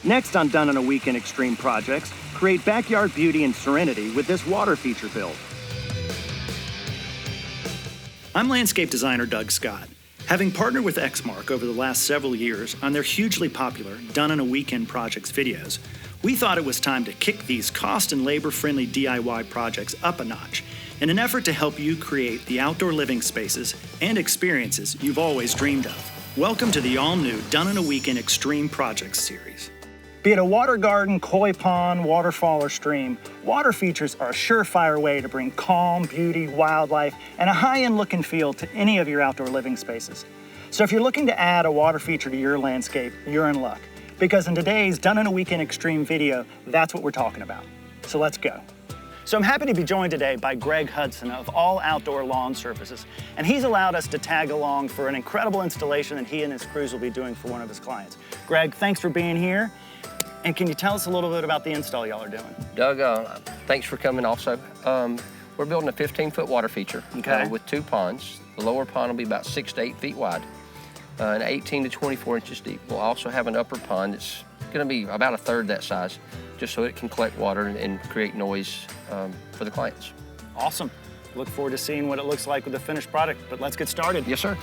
Next on Done in a Weekend Extreme Projects, create backyard beauty and serenity with this water feature build. I'm landscape designer Doug Scott. Having partnered with Exmark over the last several years on their hugely popular Done in a Weekend Projects videos, we thought it was time to kick these cost and labor-friendly DIY projects up a notch in an effort to help you create the outdoor living spaces and experiences you've always dreamed of. Welcome to the all-new Done in a Weekend Extreme Projects series. Be it a water garden, koi pond, waterfall, or stream, water features are a surefire way to bring calm, beauty, wildlife, and a high-end look and feel to any of your outdoor living spaces. So if you're looking to add a water feature to your landscape, you're in luck. Because in today's Done in a Weekend Extreme video, that's what we're talking about. So let's go. So I'm happy to be joined today by Greg Hudson of All Outdoor Lawn Services, and he's allowed us to tag along for an incredible installation that he and his crews will be doing for one of his clients. Greg, thanks for being here. And can you tell us a little bit about the install y'all are doing? Doug, thanks for coming also. We're building a 15-foot water feature with 2 ponds. The lower pond will be about 6 to 8 feet wide and 18 to 24 inches deep. We'll also have an upper pond that's going to be about a third that size, just so it can collect water and create noise for the clients. Awesome. Look forward to seeing what it looks like with the finished product, but let's get started. Yes, sir.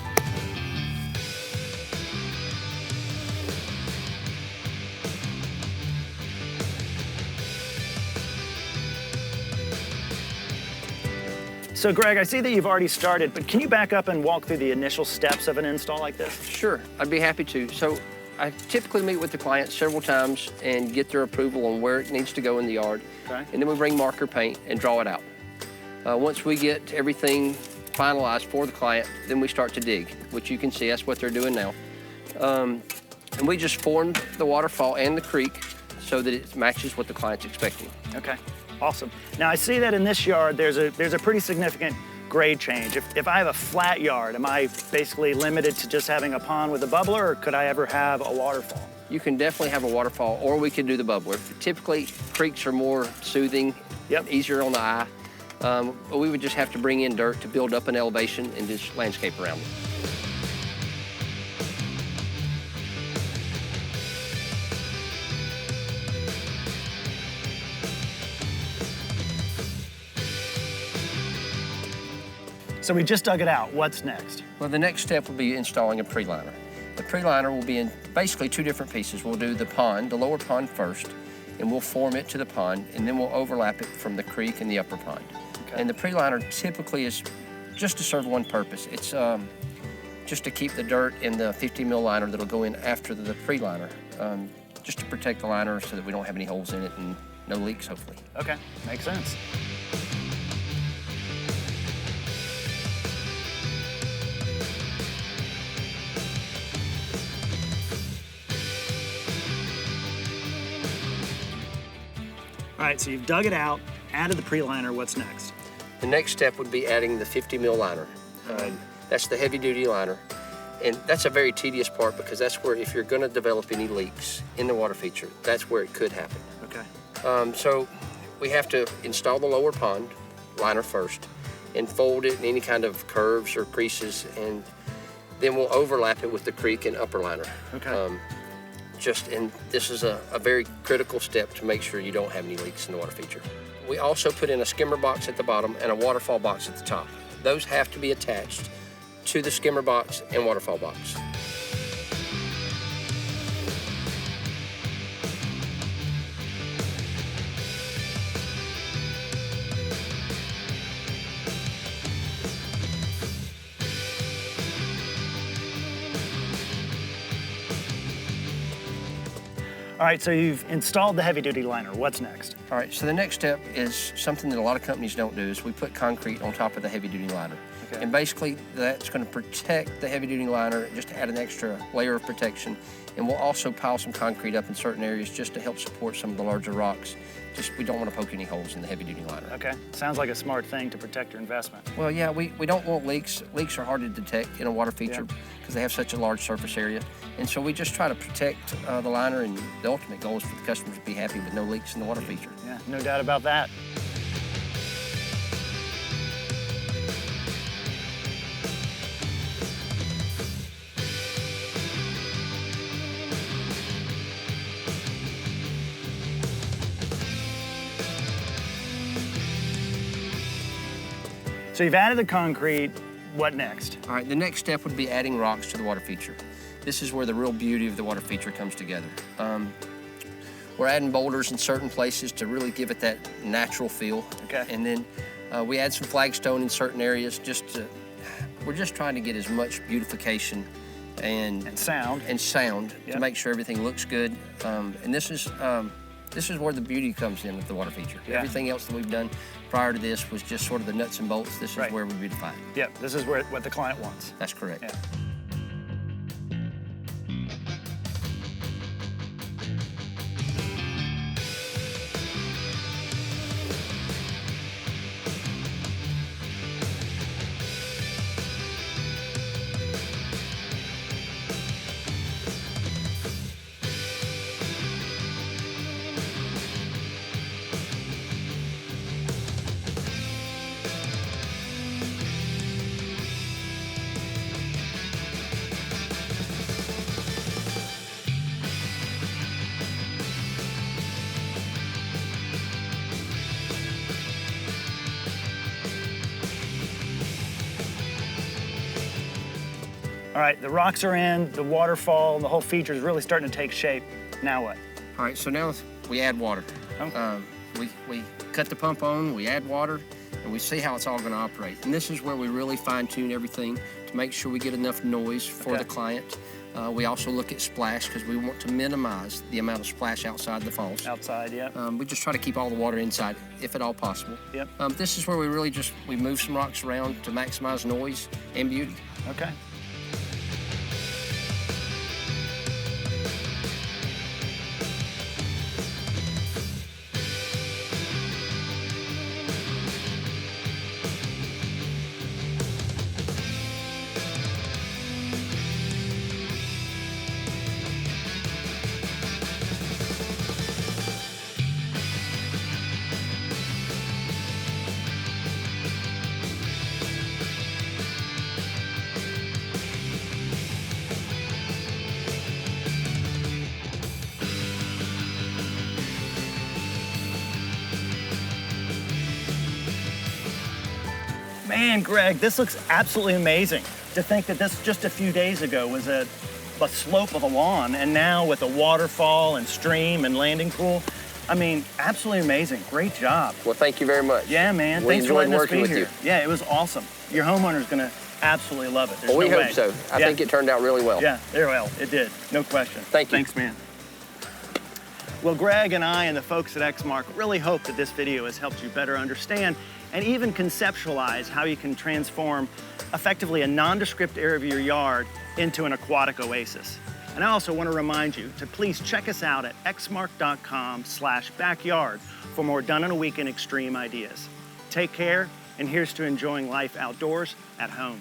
So Greg, I see that you've already started, but can you back up and walk through the initial steps of an install like this? Sure, I'd be happy to. So I typically meet with the client several times and get their approval on where it needs to go in the yard. Okay. And then we bring marker paint and draw it out. Once we get everything finalized for the client, then we start to dig, which you can see, that's what they're doing now. And we just formed the waterfall and the creek so that it matches what the client's expecting. Okay. Awesome. Now I see that in this yard there's a pretty significant grade change. If I have a flat yard, am I basically limited to just having a pond with a bubbler, or could I ever have a waterfall? You can definitely have a waterfall, or we could do the bubbler. Typically, creeks are more soothing, easier on the eye. But we would just have to bring in dirt to build up an elevation and just landscape around it. So we just dug it out. What's next? Well, the next step will be installing a Preliner. The Preliner will be in basically 2 different pieces. We'll do the pond, the lower pond first, and we'll form it to the pond, and then we'll overlap it from the creek and the upper pond. Okay. And the Preliner typically is just to serve one purpose. It's just to keep the dirt in the 50 mil liner that'll go in after the Preliner, just to protect the liner so that we don't have any holes in it and no leaks, hopefully. Okay, makes sense. All right, so you've dug it out, added the Preliner. What's next? The next step would be adding the 50 mil liner. That's the heavy duty liner. And that's a very tedious part because that's where, if you're gonna develop any leaks in the water feature, that's where it could happen. Okay. So we have to install the lower pond liner first and fold it in any kind of curves or creases, and then we'll overlap it with the creek and upper liner. Okay. And this is a very critical step to make sure you don't have any leaks in the water feature. We also put in a skimmer box at the bottom and a waterfall box at the top. Those have to be attached to the skimmer box and waterfall box. All right, so you've installed the heavy-duty liner. What's next? All right, so the next step is something that a lot of companies don't do, is we put concrete on top of the heavy-duty liner. Okay. And basically, that's going to protect the heavy-duty liner, just to add an extra layer of protection. And we'll also pile some concrete up in certain areas just to help support some of the larger rocks. Just, we don't want to poke any holes in the heavy-duty liner. Okay, sounds like a smart thing to protect your investment. Well, yeah, we don't want leaks. Leaks are hard to detect in a water feature because they have such a large surface area. And so we just try to protect the liner, and the ultimate goal is for the customers to be happy with no leaks in the water feature. Yeah, no doubt about that. So you've added the concrete. What next? All right, the next step would be adding rocks to the water feature. This is where the real beauty of the water feature comes together. We're adding boulders in certain places to really give it that natural feel. Okay. And then we add some flagstone in certain areas we're just trying to get as much beautification and sound to make sure everything looks good. And this is where the beauty comes in with the water feature. Yeah. Everything else that we've done prior to this was just sort of the nuts and bolts. This is Right. where we beautify it. Yep, this is what the client wants. That's correct. Yeah. All right, the rocks are in, the waterfall, the whole feature is really starting to take shape. Now what? All right, so now we add water. Okay. We cut the pump on, we add water, and we see how it's all gonna operate. And this is where we really fine tune everything to make sure we get enough noise for the client. We also look at splash because we want to minimize the amount of splash outside the falls. Outside, yeah. We just try to keep all the water inside, if at all possible. Yep. This is where we really we move some rocks around to maximize noise and beauty. Okay. Man, Greg, this looks absolutely amazing. To think that this just a few days ago was a slope of a lawn, and now with a waterfall and stream and landing pool, I mean, absolutely amazing. Great job. Well, thank you very much. Yeah, man. We Thanks for letting us working be with here. you. Yeah, it was awesome. Your homeowner's gonna absolutely love it. There's Well, we no hope way. so. I think it turned out really well. Yeah, very well. It did. No question. Thank you. Thanks, man. Well, Greg and I and the folks at Exmark really hope that this video has helped you better understand and even conceptualize how you can transform effectively a nondescript area of your yard into an aquatic oasis. And I also want to remind you to please check us out at exmark.com/backyard for more done-in-a-weekend extreme ideas. Take care, and here's to enjoying life outdoors at home.